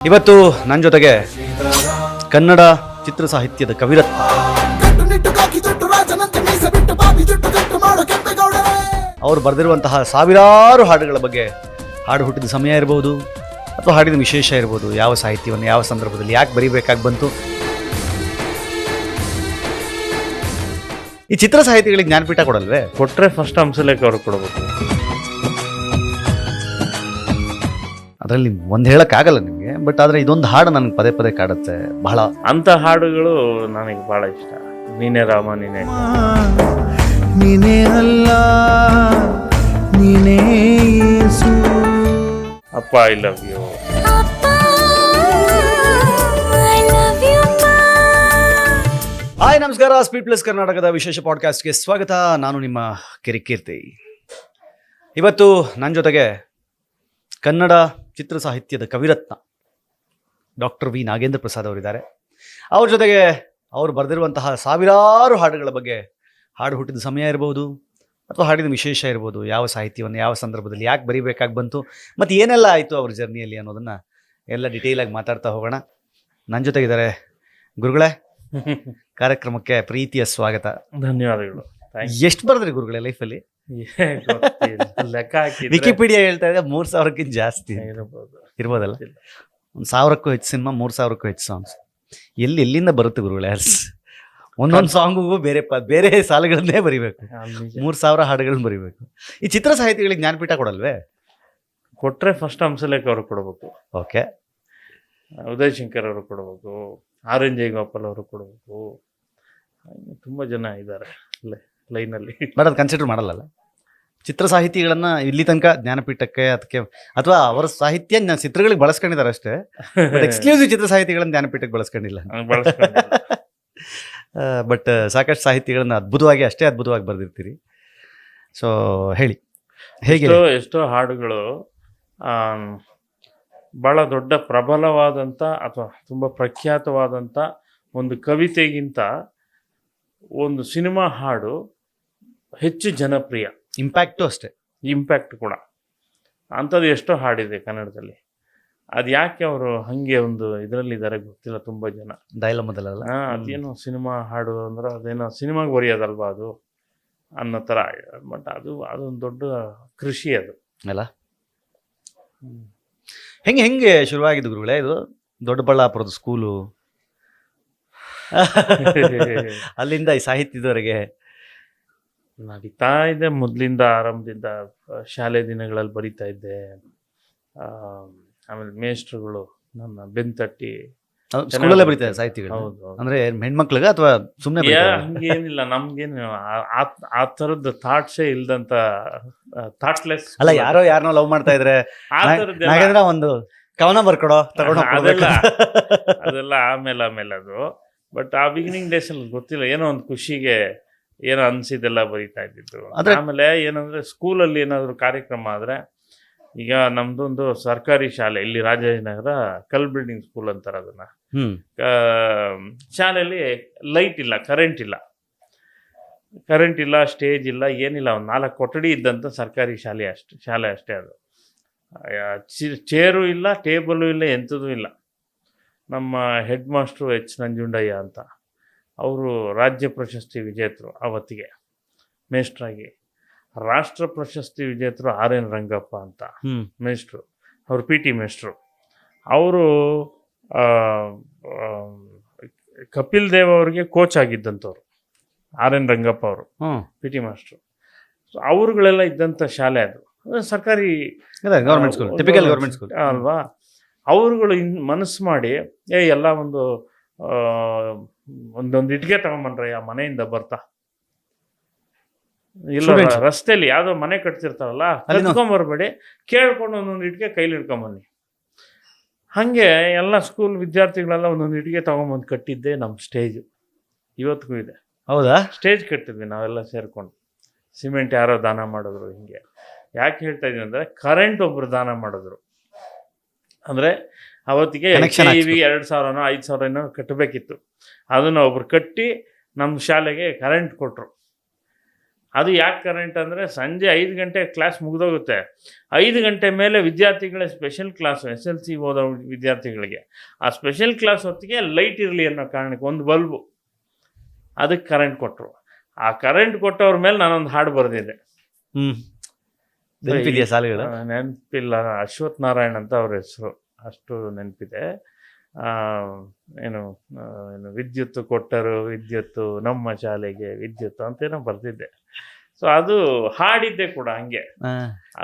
ಇವತ್ತು ನನ್ನ ಜೊತೆಗೆ ಕನ್ನಡ ಚಿತ್ರ ಸಾಹಿತ್ಯದ ಕವಿರತ್ನ ಅವರು ಬರೆದಿರುವಂತಹ ಸಾವಿರಾರು ಹಾಡುಗಳ ಬಗ್ಗೆ ಹಾಡು ಹುಟ್ಟಿದ ಸಮಯ ಇರ್ಬೋದು ಅಥವಾ ಹಾಡಿನ ವಿಶೇಷ ಇರ್ಬೋದು, ಯಾವ ಸಾಹಿತ್ಯವನ್ನು ಯಾವ ಸಂದರ್ಭದಲ್ಲಿ ಯಾಕೆ ಬರೀಬೇಕಾಗಿ ಬಂತು. ಈ ಚಿತ್ರ ಸಾಹಿತಿಗಳಿಗೆ ಜ್ಞಾನಪೀಠ ಕೊಡಲ್ವೇ? ಕೊಟ್ಟರೆ ಫಸ್ಟ್ ಹಂಸಲೇಖ ಅವ್ರಿಗೆ ಕೊಡಬೇಕು. ಅದರಲ್ಲಿ ಒಂದು ಹೇಳೋಕ್ಕಾಗಲ್ಲ ನಿಮಗೆ, ಬಟ್ ಆದರೆ ಇದೊಂದು ಹಾಡು ನನಗೆ ಪದೇ ಪದೇ ಕಾಡುತ್ತೆ ಬಹಳ. ಅಂಥ ಹಾಡುಗಳು ನನಗೆ ಭಾಳ ಇಷ್ಟ. ನೀನೇ ರಾಮ ನೀನೇ ನೀನೇ ಅಲ್ಲ ನೀನೇ ಯೇಸು. ಅಪ್ಪ ಐ ಲವ್ ಯು. ಹಾಯ್ ನಮಸ್ಕಾರ, ಸ್ಪೀಡ್ ಪ್ಲಸ್ ಕರ್ನಾಟಕದ ವಿಶೇಷ ಪಾಡ್ಕಾಸ್ಟ್ಗೆ ಸ್ವಾಗತ. ನಾನು ನಿಮ್ಮ ಕಿರಿಕೀರ್ತಿ. ಇವತ್ತು ನನ್ನ ಜೊತೆಗೆ ಕನ್ನಡ ಚಿತ್ರ ಸಾಹಿತ್ಯದ ಕವಿರತ್ನ ಡಾಕ್ಟರ್ ವಿ ನಾಗೇಂದ್ರ ಪ್ರಸಾದ್ ಅವರಿದ್ದಾರೆ. ಅವ್ರ ಜೊತೆಗೆ ಅವರು ಬರೆದಿರುವಂತಹ ಸಾವಿರಾರು ಹಾಡುಗಳ ಬಗ್ಗೆ ಹಾಡು ಹುಟ್ಟಿದ ಸಮಯ ಇರ್ಬೋದು ಅಥವಾ ಹಾಡಿನ ವಿಶೇಷ ಇರ್ಬೋದು, ಯಾವ ಸಾಹಿತ್ಯವನ್ನು ಯಾವ ಸಂದರ್ಭದಲ್ಲಿ ಯಾಕೆ ಬರೀಬೇಕಾಗಿ ಬಂತು ಮತ್ತು ಏನೆಲ್ಲ ಆಯಿತು ಅವ್ರ ಜರ್ನಿಯಲ್ಲಿ ಅನ್ನೋದನ್ನು ಎಲ್ಲ ಡಿಟೇಲಾಗಿ ಮಾತಾಡ್ತಾ ಹೋಗೋಣ. ನನ್ನ ಜೊತೆಗಿದ್ದಾರೆ ಗುರುಗಳೇ. ಕಾರ್ಯಕ್ರಮಕ್ಕೆ ಪ್ರೀತಿಯ ಸ್ವಾಗತ. ಧನ್ಯವಾದಗಳು. ಎಷ್ಟು ಬರೆದ್ರಿ ಗುರುಗಳೇ ಲೈಫಲ್ಲಿ? ಲೆಕ್ಕ ಹಾಕಿದ್ರೆ ವಿಕಿಪೀಡಿಯಾ ಹೇಳ್ತಾ ಇದೆ 3000ಕ್ಕಿಂತ ಜಾಸ್ತಿ ಇರ್ಬೋದಲ್ಲ. 1000ಕ್ಕೂ ಹೆಚ್ಚು ಸಿನಿಮಾ, 3000ಕ್ಕೂ ಹೆಚ್ಚು ಸಾಂಗ್ಸ್. ಎಲ್ಲಿಂದ ಬರುತ್ತೆ ಗುರುಗಳೇ? ಒಂದೊಂದು ಸಾಂಗಿಗೂ ಬೇರೆ ಸಾಲುಗಳನ್ನೇ ಬರಿಬೇಕು, 3000 ಹಾಡುಗಳನ್ನ ಬರಿಬೇಕು. ಈ ಚಿತ್ರ ಸಾಹಿತಿಗಳಿಗೆ ಜ್ಞಾನಪೀಠ ಕೊಡಲ್ವೇ? ಕೊಟ್ಟರೆ ಫಸ್ಟ್ ಹಂಸಲೇಖ ಅವ್ರಿಗೆ ಕೊಡಬೇಕು. ಓಕೆ. ಉದಯ್ ಶಂಕರ್ ಅವ್ರಿಗೆ ಕೊಡಬೇಕು, ಆರ್ ಎನ್ ಜಯಗೋಪಾಲ್ ಅವ್ರಿಗೆ ಕೊಡಬೇಕು. ತುಂಬ ಜನ ಇದ್ದಾರೆ ಲೈನಲ್ಲಿ. ಬಟ್ ಅದು ಕನ್ಸಿಡರ್ ಮಾಡಲ್ಲ ಚಿತ್ರ ಸಾಹಿತಿಗಳನ್ನ ಇಲ್ಲಿ ತನಕ ಜ್ಞಾನಪೀಠಕ್ಕೆ ಅದಕ್ಕೆ, ಅಥವಾ ಅವರ ಸಾಹಿತ್ಯ ಚಿತ್ರಗಳಿಗೆ ಬಳಸ್ಕೊಂಡಿದ್ದಾರೆ ಅಷ್ಟೇ. Exclusive Chitra ಸಾಹಿತಿಗಳನ್ನ ಜ್ಞಾನಪೀಠಕ್ಕೆ ಬಳಸ್ಕೊಂಡಿಲ್ಲ. ಬಟ್ ಸಾಕಷ್ಟು ಸಾಹಿತಿಗಳನ್ನ ಅಷ್ಟೇ ಅದ್ಭುತವಾಗಿ ಬರೆದಿರ್ತೀರಿ. ಸೊ ಹೇಳಿ, ಹೇಗೆ? ಎಷ್ಟೋ ಹಾಡುಗಳು ಭಾಳ ದೊಡ್ಡ ಪ್ರಬಲವಾದಂಥ ಅಥವಾ ತುಂಬ ಪ್ರಖ್ಯಾತವಾದಂಥ ಒಂದು ಕವಿತೆಗಿಂತ ಒಂದು ಸಿನಿಮಾ ಹಾಡು ಹೆಚ್ಚು ಜನಪ್ರಿಯ, ಇಂಪ್ಯಾಕ್ಟು ಅಷ್ಟೇ, ಇಂಪ್ಯಾಕ್ಟ್ ಕೂಡ. ಅಂಥದ್ದು ಎಷ್ಟೋ ಹಾಡಿದೆ ಕನ್ನಡದಲ್ಲಿ. ಅದು ಯಾಕೆ ಅವರು ಹಾಗೆ ಒಂದು ಇದರಲ್ಲಿದ್ದಾರೆ ಗೊತ್ತಿಲ್ಲ ತುಂಬ ಜನ. ಡೈಲಮದಲ್ಲ, ಅದೇನೋ ಸಿನಿಮಾ ಹಾಡು ಅಂದ್ರೆ ಅದೇನೋ ಸಿನಿಮಾಗೆ ಬರೆಯೋದಲ್ವಾ ಅದು ಅನ್ನೋ ಥರ. ಬಟ್ ಅದೊಂದು ದೊಡ್ಡ ಕೃಷಿ ಅದು ಅಲ್ಲ. ಹೆಂಗೆ ಶುರುವಾಗಿದ್ದು ಗುರುಗಳೇ ಇದು? ದೊಡ್ಡಬಳ್ಳಾಪುರದ ಸ್ಕೂಲು, ಅಲ್ಲಿಂದ ಈ ಸಾಹಿತ್ಯದವರೆಗೆ ನಡೀತಾ ಇದೆ. ಮೊದಲಿಂದ ಆರಂಭದಿಂದ ಶಾಲೆ ದಿನಗಳಲ್ಲಿ ಬರಿತಾ ಇದ್ದೆ. ಆಮೇಲೆ ಮೇಷ್ಟ್ರುಗಳು ನನ್ನ ಬೆಂತಟ್ಟಿ ಸ್ಕೂಲಲ್ಲೇ ಬರೀತಾರೆ ಸಾಹಿತಿಗಳು. ಹೌದು. ಅಂದ್ರೆ ಹೆಣ್ಮಕ್ಳಿಗೆ ಅಥವಾ ಸುಮ್ಮನೆ? ಹಂಗೇನಿಲ್ಲ, ನಮ್ಗೇನು ಆ ಥರದ್ದು ಥಾಟ್ಸೇ ಇಲ್ದಂತ ಥಾಟ್ಲೆಸ್. ಅಲ್ಲ, ಯಾರನ್ನೋ ಲವ್ ಮಾಡ್ತಾ ಇದ್ರೆ ನಾಗೇಂದ್ರ ಒಂದು ಕವನ ಬರ್ಕೊಡೋ ತಗೊಂಡು ಅದೆಲ್ಲ ಆಮೇಲೆ ಅದು. ಬಟ್ ಆ ಬಿಗಿನಿಂಗ್ ಡೇಸ್ ಅಲ್ಲಿ ಗೊತ್ತಿಲ್ಲ, ಏನೋ ಒಂದು ಖುಷಿಗೆ ಏನೋ ಅನ್ಸಿದ್ದೆಲ್ಲ ಬರೀತಾ ಇದ್ದಿದ್ದು. ಆಮೇಲೆ ಏನಂದ್ರೆ ಸ್ಕೂಲಲ್ಲಿ ಏನಾದ್ರು ಕಾರ್ಯಕ್ರಮ ಆದ್ರೆ, ಈಗ ನಮ್ದೊಂದು ಸರ್ಕಾರಿ ಶಾಲೆ ಇಲ್ಲಿ ರಾಜಾಜಿನಗರ, ಕಲ್ ಬಿಲ್ಡಿಂಗ್ ಸ್ಕೂಲ್ ಅಂತಾರೆ ಅದನ್ನ. ಶಾಲೆಯಲ್ಲಿ ಲೈಟ್ ಇಲ್ಲ, ಕರೆಂಟ್ ಇಲ್ಲ, ಸ್ಟೇಜ್ ಇಲ್ಲ, ಏನಿಲ್ಲ. ಒಂದು 4 ಕೊಠಡಿ ಇದ್ದಂಥ ಸರ್ಕಾರಿ ಶಾಲೆ ಅಷ್ಟೇ ಅದು. ಚೇರು ಇಲ್ಲ, ಟೇಬಲು ಇಲ್ಲ, ಎಂಥದೂ ಇಲ್ಲ. ನಮ್ಮ ಹೆಡ್ ಮಾಸ್ಟ್ರು ಎಚ್ ನಂಜುಂಡಯ್ಯ ಅಂತ, ಅವರು ರಾಜ್ಯ ಪ್ರಶಸ್ತಿ ವಿಜೇತರು ಅವತ್ತಿಗೆ ಮೇಷ್ಟ್ರಾಗಿ. ರಾಷ್ಟ್ರ ಪ್ರಶಸ್ತಿ ವಿಜೇತರು ಆರ್ ಎನ್ ರಂಗಪ್ಪ ಅಂತ ಮೇಷ್ಟ್ರು, ಅವರು ಪಿ ಟಿ ಮೇಷ್ಟ್ರು. ಅವರು ಕಪಿಲ್ ದೇವ್ ಅವ್ರಿಗೆ ಕೋಚ್ ಆಗಿದ್ದಂಥವ್ರು ಆರ್ ಎನ್ ರಂಗಪ್ಪ ಅವರು, ಪಿ ಟಿ ಮಾಸ್ಟ್ರು. ಸೊ ಅವ್ರುಗಳೆಲ್ಲ ಇದ್ದಂಥ ಶಾಲೆ ಅದು. ಸರ್ಕಾರಿ government school, typical government school ಅಲ್ವಾ. ಅವರುಗಳು ಮನಸ್ಸು ಮಾಡಿ ಎಲ್ಲ ಒಂದೊಂದು ಇಟ್ಗೆ ತಗೊಂಬನ್ರಿ ಆ ಮನೆಯಿಂದ ಬರ್ತಾ. ಇಲ್ಲ ರಸ್ತೆಯಲ್ಲಿ ಯಾವುದೋ ಮನೆ ಕಟ್ತಿರ್ತಾರಲ್ಲ, ಕತ್ಕೊಂಬರ್ಬೇಡಿ, ಕೇಳ್ಕೊಂಡು ಒಂದೊಂದು ಇಟ್ಗೆ ಕೈಲಿ ಹಿಡ್ಕೊಂಬನ್ನಿ. ಹಾಗೆ ಎಲ್ಲ ಸ್ಕೂಲ್ ವಿದ್ಯಾರ್ಥಿಗಳೆಲ್ಲ ಒಂದೊಂದು ಇಟ್ಗೆ ತಗೊಂಬಂದು ಕಟ್ಟಿದ್ದೆ ನಮ್ಮ ಸ್ಟೇಜು. ಇವತ್ತಿಗೂ ಇದೆ. ಹೌದಾ? ಸ್ಟೇಜ್ ಕಟ್ಟಿದ್ವಿ ನಾವೆಲ್ಲ ಸೇರ್ಕೊಂಡು. ಸಿಮೆಂಟ್ ಯಾರೋ ದಾನ ಮಾಡಿದ್ರು. ಹಿಂಗೆ ಯಾಕೆ ಹೇಳ್ತಾ ಇದೀನಿ ಅಂದರೆ, ಕರೆಂಟ್ ಒಬ್ರು ದಾನ ಮಾಡಿದ್ರು. ಅಂದರೆ ಅವತ್ತಿಗೆ 2,000 5,000 ಕಟ್ಟಬೇಕಿತ್ತು. ಅದನ್ನು ಒಬ್ರು ಕಟ್ಟಿ ನಮ್ಮ ಶಾಲೆಗೆ ಕರೆಂಟ್ ಕೊಟ್ಟರು. ಅದು ಯಾಕೆ ಕರೆಂಟ್ ಅಂದರೆ ಸಂಜೆ 5 ಗಂಟೆ ಕ್ಲಾಸ್ ಮುಗಿದೋಗುತ್ತೆ. 5 ಗಂಟೆ ಮೇಲೆ ವಿದ್ಯಾರ್ಥಿಗಳ ಸ್ಪೆಷಲ್ ಕ್ಲಾಸು, SLC ಓದೋ ವಿದ್ಯಾರ್ಥಿಗಳಿಗೆ ಆ ಸ್ಪೆಷಲ್ ಕ್ಲಾಸ್ ಹೊತ್ತಿಗೆ ಲೈಟ್ ಇರಲಿ ಅನ್ನೋ ಕಾರಣಕ್ಕೆ ಒಂದು ಬಲ್ಬು, ಅದಕ್ಕೆ ಕರೆಂಟ್ ಕೊಟ್ಟರು. ಆ ಕರೆಂಟ್ ಕೊಟ್ಟವ್ರ ಮೇಲೆ ನಾನೊಂದು ಹಾಡು ಬರೆದಿದ್ದೆ. ನೆನಪಿದೆಯಾ ಸಾಲುಗಳು? ನೆನಪಿಲ್ಲ, ಅಶ್ವಥ್ ನಾರಾಯಣ್ ಅಂತ ಅವ್ರ ಹೆಸರು, ಅಷ್ಟು ನೆನಪಿದೆ. ಏನು ವಿದ್ಯುತ್ತು ಕೊಟ್ಟರು ವಿದ್ಯುತ್ತು ನಮ್ಮ ಶಾಲೆಗೆ ವಿದ್ಯುತ್ತು ಅಂತೇನೋ ಬರ್ತಿದ್ದೆ. ಸೊ ಅದು ಹಾಡಿದ್ದೆ ಕೂಡ ಹಂಗೆ.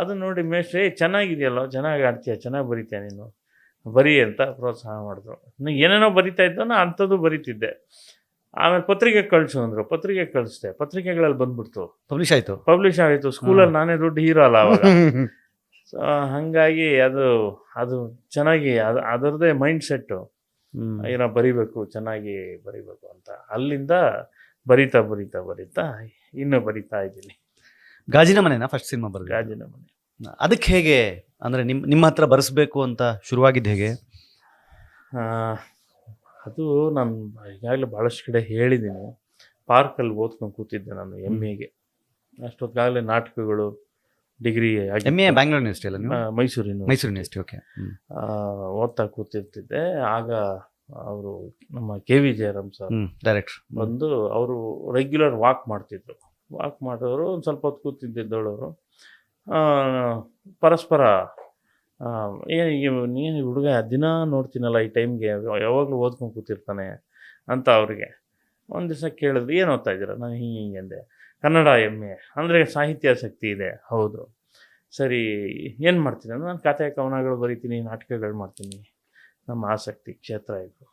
ಅದು ನೋಡಿ ಮೇಷ್ಟ್ರೆ ಚೆನ್ನಾಗಿದೆಯಲ್ಲ, ಚೆನ್ನಾಗಿ ಆಡ್ತೀಯ, ಚೆನ್ನಾಗಿ ಬರೀತೀಯ ನೀನು, ಬರೀ ಅಂತ ಪ್ರೋತ್ಸಾಹ ಮಾಡಿದ್ರು. ಏನೇನೋ ಬರಿತಾ ಇದ್ದೋ ನಾ ಅಂಥದ್ದು ಬರಿತಿದ್ದೆ. ಆಮೇಲೆ ಪತ್ರಿಕೆ ಕಳಿಸು ಅಂದರು, ಪತ್ರಿಕೆ ಕಳಿಸ್ದೆ, ಪತ್ರಿಕೆಗಳಲ್ಲಿ ಬಂದ್ಬಿಡ್ತು, ಪಬ್ಲಿಷ್ ಆಯಿತು. ಸ್ಕೂಲಲ್ಲಿ ನಾನೇ ದೊಡ್ಡ ಹೀರೋ ಅಲ್ಲ ಅವಾಗ. ಸೊ ಹಾಗಾಗಿ ಅದು ಚೆನ್ನಾಗಿ ಅದರದ್ದೇ ಮೈಂಡ್ ಸೆಟ್ಟು, ಏನೋ ಬರಿಬೇಕು, ಚೆನ್ನಾಗಿ ಬರಿಬೇಕು ಅಂತ. ಅಲ್ಲಿಂದ ಬರಿತಾ ಇನ್ನೂ ಬರಿತಾ ಇದ್ದೀನಿ. ಗಾಜಿನ ಮನೆನಾ ಫಸ್ಟ್ ಸಿನಿಮಾ ಬರೆದ? ಗಾಜಿನ ಮನೆ. ಅದಕ್ಕೆ ಹೇಗೆ ಅಂದರೆ ನಿಮ್ಮ ಹತ್ರ ಬರೆಸ್ಬೇಕು ಅಂತ ಶುರುವಾಗಿದ್ದು ಹೇಗೆ? ಅದು ನಾನು ಈಗಾಗಲೇ ಭಾಳಷ್ಟು ಕಡೆ ಹೇಳಿದ್ದೀನಿ. ಪಾರ್ಕಲ್ಲಿ ಓದ್ಕೊಂಡು ಕೂತಿದ್ದೆ ನಾನು MA-ಗೆ. ಅಷ್ಟೊತ್ತಿಗಾಗಲೇ ನಾಟಕಗಳು, ಡಿಗ್ರಿ MA ಬ್ಯಾಂಗ್ಳೂರ್ ಯೂನಿವರ್ಸಿಟಿ ಅಲ್ಲ ನೀವು? ಮೈಸೂರು ಯೂನಿವರ್ಸಿಟಿ. ಓಕೆ. ಓದ್ತಾ ಕೂತಿರ್ತಿದ್ದೆ. ಆಗ ಅವರು ನಮ್ಮ KV ಜಯರಾಮ್ ಸರ್ ಡೈರೆಕ್ಟರ್ ಬಂದು ಅವರು ರೆಗ್ಯುಲರ್ ವಾಕ್ ಮಾಡ್ತಿದ್ರು. ವಾಕ್ ಮಾಡೋರು ಒಂದು ಸ್ವಲ್ಪ ಹೊತ್ತು ಕೂತಿದ್ದವರು ಪರಸ್ಪರ ನೀನು ಹುಡುಗ ದಿನ ನೋಡ್ತೀನಲ್ಲ ಈ ಟೈಮ್ಗೆ, ಯಾವಾಗಲೂ ಓದ್ಕೊಂಡು ಕೂತಿರ್ತಾನೆ ಅಂತ ಅವ್ರಿಗೆ ಒಂದು ದಿವಸ ಕೇಳಿದ್ರು, ಏನು ಓದ್ತಾ ಇದ್ದೀರಾ? ನಾನು ಹಿಂಗೆ ಅಂದೆ. ಕನ್ನಡ MA ಅಂದರೆ ಸಾಹಿತ್ಯಾಸಕ್ತಿ ಇದೆ. ಹೌದು, ಸರಿ, ಏನು ಮಾಡ್ತೀನಿ ಅಂದರೆ ನಾನು ಕಥೆ ಕವನಗಳು ಬರಿತೀನಿ, ನಾಟಕಗಳು ಮಾಡ್ತೀನಿ, ನಮ್ಮ ಆಸಕ್ತಿ ಕ್ಷೇತ್ರ ಇದು.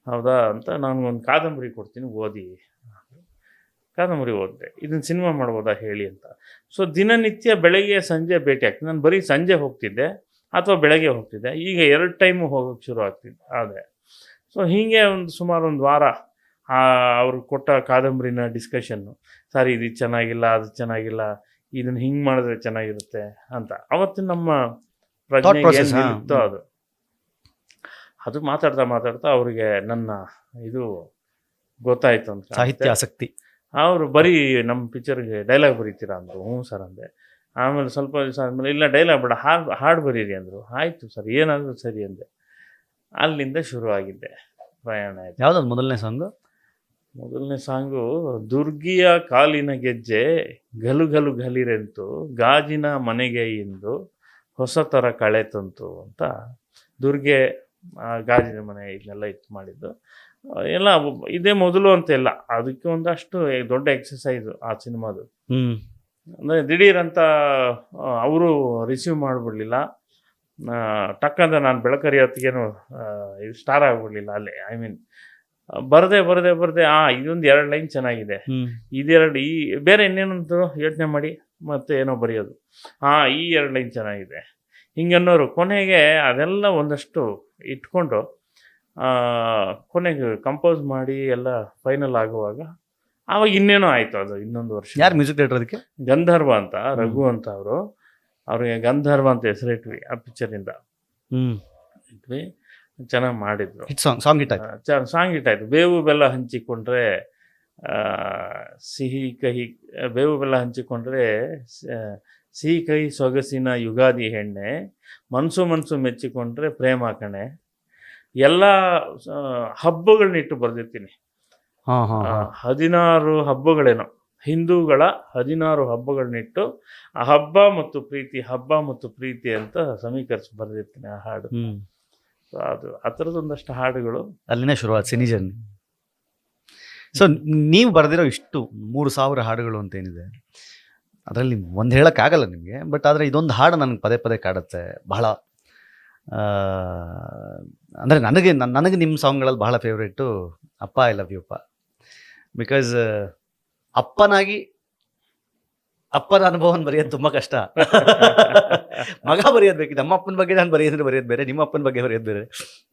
ಹೌದಾ ಅಂತ ನಾನು ಒಂದು ಕಾದಂಬರಿ ಕೊಡ್ತೀನಿ, ಓದಿ. ಕಾದಂಬರಿ ಓದಿದೆ, ಇದನ್ನು ಸಿನಿಮಾ ಮಾಡ್ಬೋದಾ ಹೇಳಿ ಅಂತ. ಸೊ ದಿನನಿತ್ಯ ಬೆಳಗ್ಗೆ ಸಂಜೆ ಭೇಟಿ ಆಗ್ತೀನಿ. ನಾನು ಬರೀ ಸಂಜೆ ಹೋಗ್ತಿದ್ದೆ ಅಥವಾ ಬೆಳಗ್ಗೆ ಹೋಗ್ತಿದ್ದೆ. ಈಗ 2 ಟೈಮು ಹೋಗೋಕ್ಕೆ ಶುರು ಆದರೆ ಸೊ ಹೀಗೆ ಸುಮಾರು ಒಂದು ವಾರ ಅವ್ರು ಕೊಟ್ಟ ಕಾದಂಬರಿನ ಡಿಸ್ಕಷನ್ನು. ಸರ್ ಇದು ಚೆನ್ನಾಗಿಲ್ಲ, ಅದು ಚೆನ್ನಾಗಿಲ್ಲ, ಇದನ್ನು ಹಿಂಗೆ ಮಾಡಿದ್ರೆ ಚೆನ್ನಾಗಿರುತ್ತೆ ಅಂತ. ಅವತ್ತು ನಮ್ಮ ಪ್ರಜ್ಞೆ ಏನಿರುತ್ತೋ ಅದು ಮಾತಾಡ್ತಾ ಅವ್ರಿಗೆ ನನ್ನ ಇದು ಗೊತ್ತಾಯ್ತು ಅಂತ. ಸಾಹಿತ್ಯ ಆಸಕ್ತಿ. ಅವರು ಬರೀ ನಮ್ಮ ಪಿಕ್ಚರ್ಗೆ ಡೈಲಾಗ್ ಬರೀತೀರಾ ಅಂದರು. ಹ್ಞೂ ಸರ್ ಅಂದೆ. ಆಮೇಲೆ ಸ್ವಲ್ಪ ದಿವಸ ಆದಮೇಲೆ ಇಲ್ಲ ಡೈಲಾಗ್ ಬೇಡ, ಹಾಡು ಬರೀರಿ ಅಂದರು. ಆಯಿತು ಸರ್, ಏನಾದರೂ ಸರಿ ಅಂದೆ. ಅಲ್ಲಿಂದ ಶುರುವಾಗಿದ್ದೆ ಪ್ರಯಾಣ. ಯಾವುದದು ಮೊದಲನೇ ಸಾಂಗು? ಮೊದಲನೇ ಸಾಂಗು ದುರ್ಗಿಯ ಕಾಲಿನ ಗೆಜ್ಜೆ ಗಲು ಗಲು ಗಲಿರೆಂತು, ಗಾಜಿನ ಮನೆಗೆ ಇಂದು ಹೊಸ ಥರ ಕಳೆ ತಂತು ಅಂತ. ದುರ್ಗೆ ಗಾಜಿನ ಮನೆ ಇದನ್ನೆಲ್ಲ ಇತ್ತು ಮಾಡಿದ್ದು ಎಲ್ಲ ಇದೇ ಮೊದಲು ಅಂತೆಲ್ಲ. ಅದಕ್ಕೆ ಒಂದಷ್ಟು ದೊಡ್ಡ ಎಕ್ಸಸೈಸು ಆ ಸಿನಿಮಾದು. ಅಂದರೆ ದಿಢೀರಂತ ಅವರು ರಿಸೀವ್ ಮಾಡಿಬಿಡ್ಲಿಲ್ಲ. ಟಕ್ಕಂತ ನಾನು ಬೆಳಕರಿ ಹೊತ್ತಿಗೇನು ಇದು ಸ್ಟಾರ್ ಆಗಿಬಿಡ್ಲಿಲ್ಲ ಅಲ್ಲೇ. ಐ ಮೀನ್ ಬರದೆ ಇದೊಂದು 2 ಲೈನ್ ಚೆನ್ನಾಗಿದೆ, ಇದೆರಡು ಈ ಬೇರೆ ಇನ್ನೇನಂತ ಯೋಚನೆ ಮಾಡಿ ಮತ್ತೆ ಏನೋ ಬರೆಯೋದು, ಈ 2 ಲೈನ್ ಚೆನ್ನಾಗಿದೆ ಹಿಂಗನ್ನೋರು. ಕೊನೆಗೆ ಅದೆಲ್ಲ ಒಂದಷ್ಟು ಇಟ್ಕೊಂಡು ಕೊನೆಗೆ ಕಂಪೋಸ್ ಮಾಡಿ ಎಲ್ಲ ಫೈನಲ್ ಆಗುವಾಗ ಆವಾಗ ಇನ್ನೇನೋ ಆಯಿತು. ಅದು ಇನ್ನೊಂದು ವರ್ಷ. ಯಾರು ಮ್ಯೂಸಿಕ್ ಡೈರೆಕ್ಟರ್ ಅದಕ್ಕೆ? ಗಂಧರ್ವ ಅಂತ, ರಘು ಅಂತ ಅವ್ರಿಗೆ ಗಂಧರ್ವ ಅಂತ ಹೆಸರಿಟ್ವಿ ಆ ಪಿಕ್ಚರಿಂದ. ಇಟ್ವಿ, ಚೆನ್ನಾಗಿ ಮಾಡಿದ್ರು. ಸಾಂಗ್ ಹಿಟ್ ಆಯಿತು. ಬೇವು ಬೆಲ್ಲ ಹಂಚಿಕೊಂಡ್ರೆ ಸಿಹಿ ಕಹಿ, ಬೇವು ಬೆಲ್ಲ ಹಂಚಿಕೊಂಡ್ರೆ ಸಿಹಿ ಕಹಿ ಸೊಗಸಿನ ಯುಗಾದಿ ಹೆಣ್ಣೆ, ಮನಸ್ಸು ಮೆಚ್ಚಿಕೊಂಡ್ರೆ ಪ್ರೇಮ ಕಣೆ. ಎಲ್ಲ ಹಬ್ಬಗಳನ್ನಿಟ್ಟು ಬರೆದಿರ್ತೀನಿ. 16 ಹಬ್ಬಗಳೇನೋ, ಹಿಂದೂಗಳ 16 ಹಬ್ಬಗಳನ್ನಿಟ್ಟು ಆ ಹಬ್ಬ ಮತ್ತು ಪ್ರೀತಿ ಅಂತ ಸಮೀಕರಿಸಿ ಬರೆದಿರ್ತೀನಿ ಆ ಹಾಡು. ಅದು ಆ ಥರದೊಂದಷ್ಟು ಹಾಡುಗಳು ಅಲ್ಲಿನೇ ಶುರುವಾದ ಸಿನಿ ಜರ್ನಿ. ಸೊ ನೀವು ಬರೆದಿರೋ ಇಷ್ಟು 3000 ಹಾಡುಗಳು ಅಂತ ಏನಿದೆ, ಅದರಲ್ಲಿ ಒಂದು ಹೇಳೋಕ್ಕಾಗಲ್ಲ ನಿಮಗೆ. ಬಟ್ ಆದರೆ ಇದೊಂದು ಹಾಡು ನನಗೆ ಪದೇ ಕಾಡುತ್ತೆ ಬಹಳ. ಅಂದರೆ ನನಗೆ ನಿಮ್ಮ ಸಾಂಗ್ಗಳಲ್ಲಿ ಬಹಳ ಫೇವ್ರೇಟು ಅಪ್ಪ ಐ ಲವ್ ಯು ಅಪ್ಪ. ಬಿಕಾಸ್ ಅಪ್ಪನ ಅನುಭವನ ಬರೆಯೋದು ತುಂಬ ಕಷ್ಟ. ಮಗ ಬರೆಯೋದು ಬೇಕಿದೆ. ನಮ್ಮ ಅಪ್ಪನ ಬಗ್ಗೆ ನಾನು ಬರೆಯೋದು ಬೇರೆ, ನಿಮ್ಮ ಅಪ್ಪನ ಬಗ್ಗೆ ಬರೆಯೋದು ಬೇರೆ.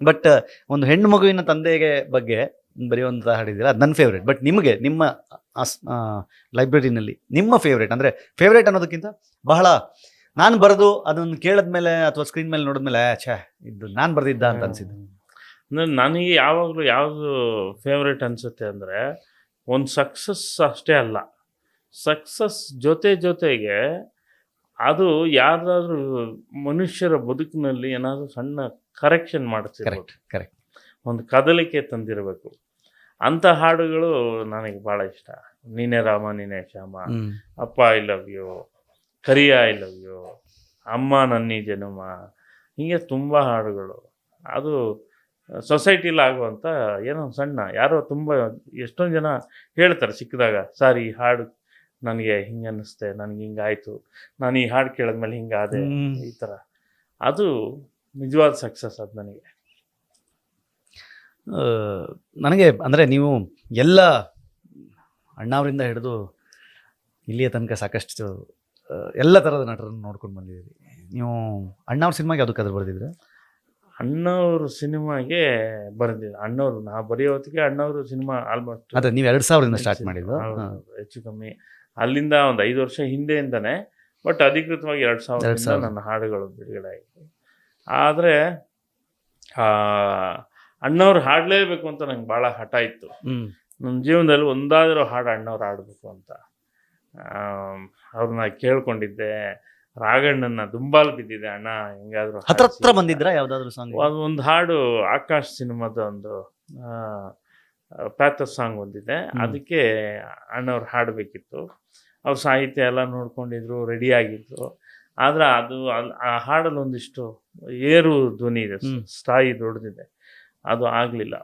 ಬಟ್ ಒಂದು ಹೆಣ್ಣು ಮಗುವಿನ ತಂದೆಗೆ ಬಗ್ಗೆ ಬರೆಯುವಂಥ ಹಾಡಿದ್ದೀರ, ಅದು ನನ್ನ ಫೇವ್ರೇಟ್. ಬಟ್ ನಿಮಗೆ ನಿಮ್ಮ ಲೈಬ್ರರಿನಲ್ಲಿ ನಿಮ್ಮ ಫೇವ್ರೇಟ್ ಅಂದರೆ ಫೇವ್ರೇಟ್ ಅನ್ನೋದಕ್ಕಿಂತ ಬಹಳ ನಾನು ಬರೆದು ಅದನ್ನು ಕೇಳಿದ್ಮೇಲೆ ಅಥವಾ ಸ್ಕ್ರೀನ್ ಮೇಲೆ ನೋಡಿದ್ಮೇಲೆ ಇದು ನಾನು ಬರೆದಿದ್ದ ಅಂತ ಅನಿಸಿದ್ದು. ಅಂದರೆ ನನಗೆ ಯಾವಾಗಲೂ ಯಾವುದು ಫೇವ್ರೇಟ್ ಅನಿಸುತ್ತೆ ಅಂದರೆ ಒಂದು ಸಕ್ಸಸ್ ಅಷ್ಟೇ ಅಲ್ಲ, ಸಕ್ಸಸ್ ಜೊತೆಗೆ ಅದು ಯಾರಾದ್ರೂ ಮನುಷ್ಯರ ಬದುಕಿನಲ್ಲಿ ಏನಾದರೂ ಸಣ್ಣ ಕರೆಕ್ಷನ್ ಮಾಡ್ತಿರ್ಬೇಕು, ಕರೆಕ್ಟ್. ಒಂದು ಕದಲಿಕೆ ತಂದಿರಬೇಕು. ಅಂಥ ಹಾಡುಗಳು ನನಗೆ ಭಾಳ ಇಷ್ಟ. ನೀನೇ ರಾಮ ನೀನೇ ಶ್ಯಾಮ, ಅಪ್ಪ I love you, Kariya I love you, ಅಮ್ಮ ನನ್ನಿ ಜನುಮ, ಹೀಗೆ ತುಂಬ ಹಾಡುಗಳು. ಅದು ಸೊಸೈಟಿಲಿ ಆಗುವಂಥ ಏನೋ ಸಣ್ಣ ಯಾರೋ ತುಂಬ ಎಷ್ಟೊಂದು ಜನ ಹೇಳ್ತಾರೆ ಸಿಕ್ಕಿದಾಗ, ಸರ್ ಈ ಹಾಡು ನನಗೆ ಹಿಂಗೆ ಅನ್ನಿಸ್ತೆ, ನನಗೆ ಹಿಂಗಾಯಿತು, ನಾನು ಈ ಹಾಡು ಕೇಳಿದ್ಮೇಲೆ ಹಿಂಗಾದೆ, ಈ ಥರ. ಅದು ನಿಜವಾದ ಸಕ್ಸಸ್ ಅದು ನನಗೆ. ನನಗೆ ಅಂದರೆ ನೀವು ಎಲ್ಲ ಅಣ್ಣಾವರಿಂದ ಹಿಡಿದು ಇಲ್ಲಿಯ ತನಕ ಸಾಕಷ್ಟು ಎಲ್ಲ ಥರದ ನಟರನ್ನು ನೋಡ್ಕೊಂಡು ಬಂದಿದ್ದೀರಿ. ನೀವು ಅಣ್ಣವ್ರ ಸಿನಿಮಾಗೆ ಯಾವುದಕ್ಕೆ ಅದ್ರ ಬರೆದಿದ್ರೆ? ಅಣ್ಣವರು ಸಿನಿಮಾಗೆ ಬರೆದಿಲ್ಲ. ಅಣ್ಣವರು ನಾ ಬರೆಯೋ ಹೊತ್ತಿಗೆ ಅಣ್ಣವರು ಸಿನಿಮಾ ಆಲ್ಮೋಸ್ಟ್ ಅದೇ ನೀವು 2000ರಿಂದ ಸ್ಟಾರ್ಟ್ ಮಾಡಿದ್ದು. ಹೆಚ್ಚು ಕಮ್ಮಿ ಅಲ್ಲಿಂದ ಒಂದು 5 ವರ್ಷ ಹಿಂದೆಯಿಂದನೇ, ಬಟ್ ಅಧಿಕೃತವಾಗಿ 2000 ನನ್ನ ಹಾಡುಗಳು ಬಿಡುಗಡೆ ಆಯಿತು. ಆದರೆ ಅಣ್ಣವ್ರು ಹಾಡಲೇಬೇಕು ಅಂತ ನಂಗೆ ಭಾಳ ಹಠ ಇತ್ತು. ನನ್ನ ಜೀವನದಲ್ಲಿ ಒಂದಾದರೂ ಹಾಡು ಅಣ್ಣವ್ರು ಹಾಡಬೇಕು ಅಂತ ಅವ್ರನ್ನ ಕೇಳ್ಕೊಂಡಿದ್ದೆ. ರಾಘಣ್ಣನ ದುಂಬಾಲ್ ಬಿದ್ದಿದೆ, ಅಣ್ಣ ಹೆಂಗಾದ್ರು ಹತ್ರ ಬಂದಿದ್ರ ಯಾವ್ದಾದ್ರು ಸಾಂಗ್? ಒಂದು ಹಾಡು ಆಕಾಶ್ ಸಿನಿಮಾದ ಒಂದು ಪ್ಯಾಥಸ್ ಸಾಂಗ್ ಒಂದಿದೆ, ಅದಕ್ಕೆ ಅಣ್ಣವ್ರು ಹಾಡಬೇಕಿತ್ತು. ಅವ್ರ ಸಾಹಿತ್ಯ ಎಲ್ಲ ನೋಡ್ಕೊಂಡಿದ್ರು, ರೆಡಿ ಆಗಿದ್ರು. ಆದ್ರೆ ಅದು ಆ ಹಾಡಲ್ಲಿ ಒಂದಿಷ್ಟು ಏರು ಧ್ವನಿ ಇದೆ, ಸ್ಥಾಯಿ ದೊಡ್ಡದಿದೆ, ಅದು ಆಗಲಿಲ್ಲ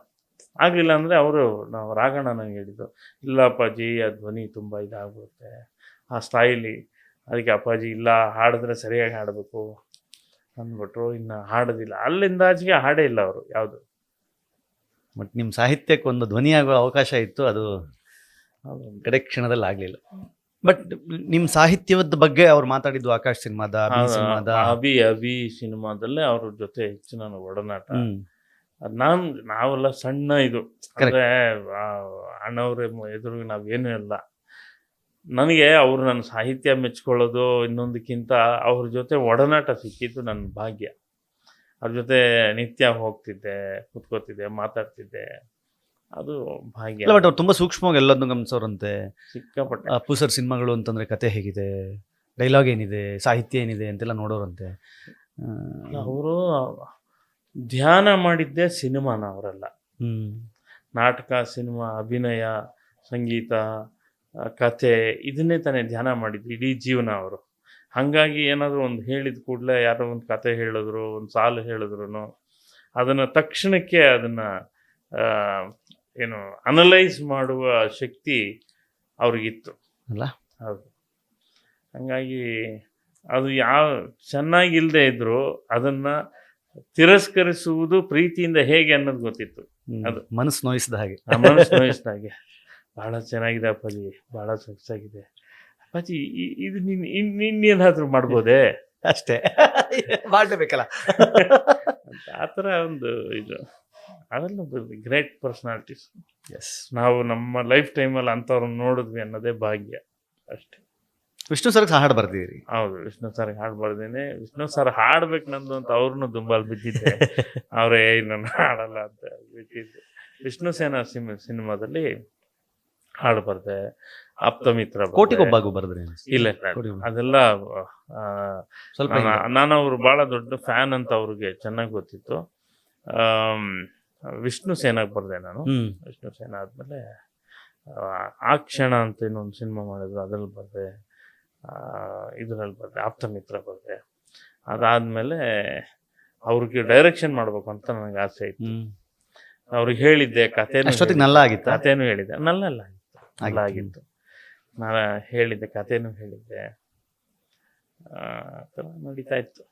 ಅಂದರೆ ನಾವು ರಾಘಣ್ಣ ನನಗೆ ಹೇಳಿದ್ದು, ಇಲ್ಲ ಅಪ್ಪಾಜಿ ಆ ಧ್ವನಿ ತುಂಬ ಇದಾಗ್ಬಿಡುತ್ತೆ ಆ ಸ್ಥಾಯಿಲಿ, ಅದಕ್ಕೆ ಅಪ್ಪಾಜಿ ಇಲ್ಲ ಹಾಡಿದ್ರೆ ಸರಿಯಾಗಿ ಹಾಡಬೇಕು ಅಂದ್ಬಿಟ್ರು. ಇನ್ನು ಹಾಡೋದಿಲ್ಲ. ಅಲ್ಲಿಂದ ಆಚೆಗೆ ಹಾಡೇ ಇಲ್ಲ ಅವರು ಯಾವುದು. ಬಟ್ ನಿಮ್ಮ ಸಾಹಿತ್ಯಕ್ಕೆ ಒಂದು ಧ್ವನಿಯಾಗುವ ಅವಕಾಶ ಇತ್ತು, ಅದು ಕಡೆ ಕ್ಷಣದಲ್ಲಿ ಆಗಲಿಲ್ಲ. ಬಟ್ ನಿಮ್ಮ ಸಾಹಿತ್ಯದ ಬಗ್ಗೆ ಅವ್ರು ಮಾತಾಡಿದ್ದು ಆಕಾಶ್ ಸಿನಿಮಾದ ಅಭಿ ಸಿನಿಮಾದಲ್ಲೇ ಅವ್ರ ಜೊತೆ ಹೆಚ್ಚು ನಾನು ಒಡನಾಟ. ನಾವೆಲ್ಲ ಸಣ್ಣ ಇದು ಅಂದರೆ ಅಣ್ಣವ್ರ ಎದುರು ನಾವೇನೂ ಇಲ್ಲ. ನನಗೆ ಅವರು ನನ್ನ ಸಾಹಿತ್ಯ ಮೆಚ್ಕೊಳ್ಳೋದು ಇನ್ನೊಂದಕ್ಕಿಂತ ಅವ್ರ ಜೊತೆ ಒಡನಾಟ ಸಿಕ್ಕಿದ್ದು ನನ್ನ ಭಾಗ್ಯ. ಅವ್ರ ಜೊತೆ ನಿತ್ಯ ಹೋಗ್ತಿದ್ದೆ, ಕೂತ್ಕೋತಿದ್ದೆ, ಮಾತಾಡ್ತಿದ್ದೆ, ಅದು ಭಾಗ್ಯ. ಬಟ್ ಅವ್ರು ತುಂಬ ಸೂಕ್ಷ್ಮವಾಗಿ ಎಲ್ಲದನ್ನು ಗಮನಿಸೋರಂತೆ. ಸಿಕ್ಕಾಪಟ್ಟೆ ಅಪ್ಪು ಸರ್ ಸಿನಿಮಾಗಳು ಅಂತಂದರೆ ಕತೆ ಹೇಗಿದೆ, ಡೈಲಾಗ್ ಏನಿದೆ, ಸಾಹಿತ್ಯ ಏನಿದೆ ಅಂತೆಲ್ಲ ನೋಡೋರಂತೆ. ಅವರು ಧ್ಯಾನ ಮಾಡಿದ್ದೇ ಸಿನಿಮಾನ ಅವರೆಲ್ಲ. ನಾಟಕ, ಸಿನಿಮಾ, ಅಭಿನಯ, ಸಂಗೀತ, ಕತೆ ಇದನ್ನೇ ತಾನೇ ಧ್ಯಾನ ಮಾಡಿದ್ದು ಇಡೀ ಜೀವನ ಅವರು. ಹಾಗಾಗಿ ಏನಾದರೂ ಒಂದು ಹೇಳಿದ ಕೂಡಲೇ ಯಾರೋ ಒಂದು ಕತೆ ಹೇಳಿದ್ರು, ಒಂದು ಸಾಲು ಹೇಳಿದ್ರು, ಅದನ್ನು ತಕ್ಷಣಕ್ಕೆ ಅದನ್ನು ಏನು ಅನಲೈಸ್ ಮಾಡುವ ಶಕ್ತಿ ಅವ್ರಿಗಿತ್ತು ಅಲ್ಲ. ಹೌದು. ಹಾಗಾಗಿ ಅದು ಚೆನ್ನಾಗಿಲ್ಲದೆ ಇದ್ರು ಅದನ್ನು ತಿರಸ್ಕರಿಸುವುದು ಪ್ರೀತಿಯಿಂದ ಹೇಗೆ ಅನ್ನೋದು ಗೊತ್ತಿತ್ತು. ಅದು ಮನಸ್ಸು ನೋಯಿಸಿದ ಹಾಗೆ, ಮನಸ್ಸು ನೋಯಿಸಿದ ಹಾಗೆ. ಭಾಳ ಚೆನ್ನಾಗಿದೆ ಅಪ್ಪಾಜಿ, ಭಾಳ ಸೊಗಸಾಗಿದೆ ಅಪ್ಪಾಜಿ, ಇದು ಇನ್ನೇನಾದರೂ ಮಾಡ್ಬೋದೇ, ಅಷ್ಟೇ ಮಾಡಲೇಬೇಕಲ್ಲ ಅಂತ ಆ ಥರ ಒಂದು ಇದು. ಅದೆಲ್ಲ ಗ್ರೇಟ್ ಪರ್ಸನಾಲಿಟೀಸ್. ಎಸ್, ನಾವು ನಮ್ಮ ಲೈಫ್ ಟೈಮಲ್ಲಿ ಅಂಥವ್ರನ್ನ ನೋಡಿದ್ವಿ ಅನ್ನೋದೇ ಭಾಗ್ಯ ಅಷ್ಟೇ. ವಿಷ್ಣು ಸರ್ಗೆ ಹಾಡು ಬರ್ದಿದ್ದೀರಿ? ಹೌದು, ವಿಷ್ಣು ಸರ್ಗೆ ಹಾಡು ಬರ್ದೇನೆ. ವಿಷ್ಣು ಸರ್ ಹಾಡ್ಬೇಕು ನಂದು ಅಂತ ಅವ್ರನ್ನೂ ದುಂಬಾಲ್ ಬಿದ್ದಿದ್ದೆ. ಅವರೇ ನಾನು ಹಾಡಲ್ಲ ಅಂತ ಬಿಟ್ಟಿದ್ದೆ. ವಿಷ್ಣು ಸೇನಾ ಸಿನಿಮಾದಲ್ಲಿ ಹಾಡು ಬರ್ದೆ, ಆಪ್ತ ಮಿತ್ರ, ಕೋಟಿಗೊಬ್ಬಾಗು ಬರೆದ್ರಿ? ಇಲ್ಲ, ಅದೆಲ್ಲ ಸ್ವಲ್ಪ ನಾನು ಅವ್ರು ಭಾಳ ದೊಡ್ಡ ಫ್ಯಾನ್ ಅಂತ ಅವ್ರಿಗೆ ಚೆನ್ನಾಗಿ ಗೊತ್ತಿತ್ತು. ವಿಷ್ಣು ಸೇನಾಗ್ ಬರ್ದೆ ನಾನು. ವಿಷ್ಣು ಸೇನಾ ಆದಮೇಲೆ ಆ ಕ್ಷಣ ಅಂತ ಇನ್ನೊಂದು ಸಿನಿಮಾ ಮಾಡಿದ್ರು, ಅದ್ರಲ್ಲಿ ಬರ್ದೆ. ಇದರಲ್ಲಿ ಬರ್ದೆ, ಆಪ್ತ ಮಿತ್ರ ಬರ್ದೆ. ಅದಾದಮೇಲೆ ಅವ್ರಿಗೆ ಡೈರೆಕ್ಷನ್ ಮಾಡ್ಬೇಕು ಅಂತ ನನಗೆ ಆಸೆ ಇತ್ತು. ಅವ್ರಿಗೆ ಹೇಳಿದ್ದೆ, ಕಥೆನೂ ಹೇಳಿದ್ದೆ. ನಲ್ಲ ಆಗಿತ್ತು. ನಾನು ಹೇಳಿದ್ದೆ, ಕಥೆನೂ ಹೇಳಿದ್ದೆ. ಆ ಥರ ನಡೀತಾ ಇತ್ತು.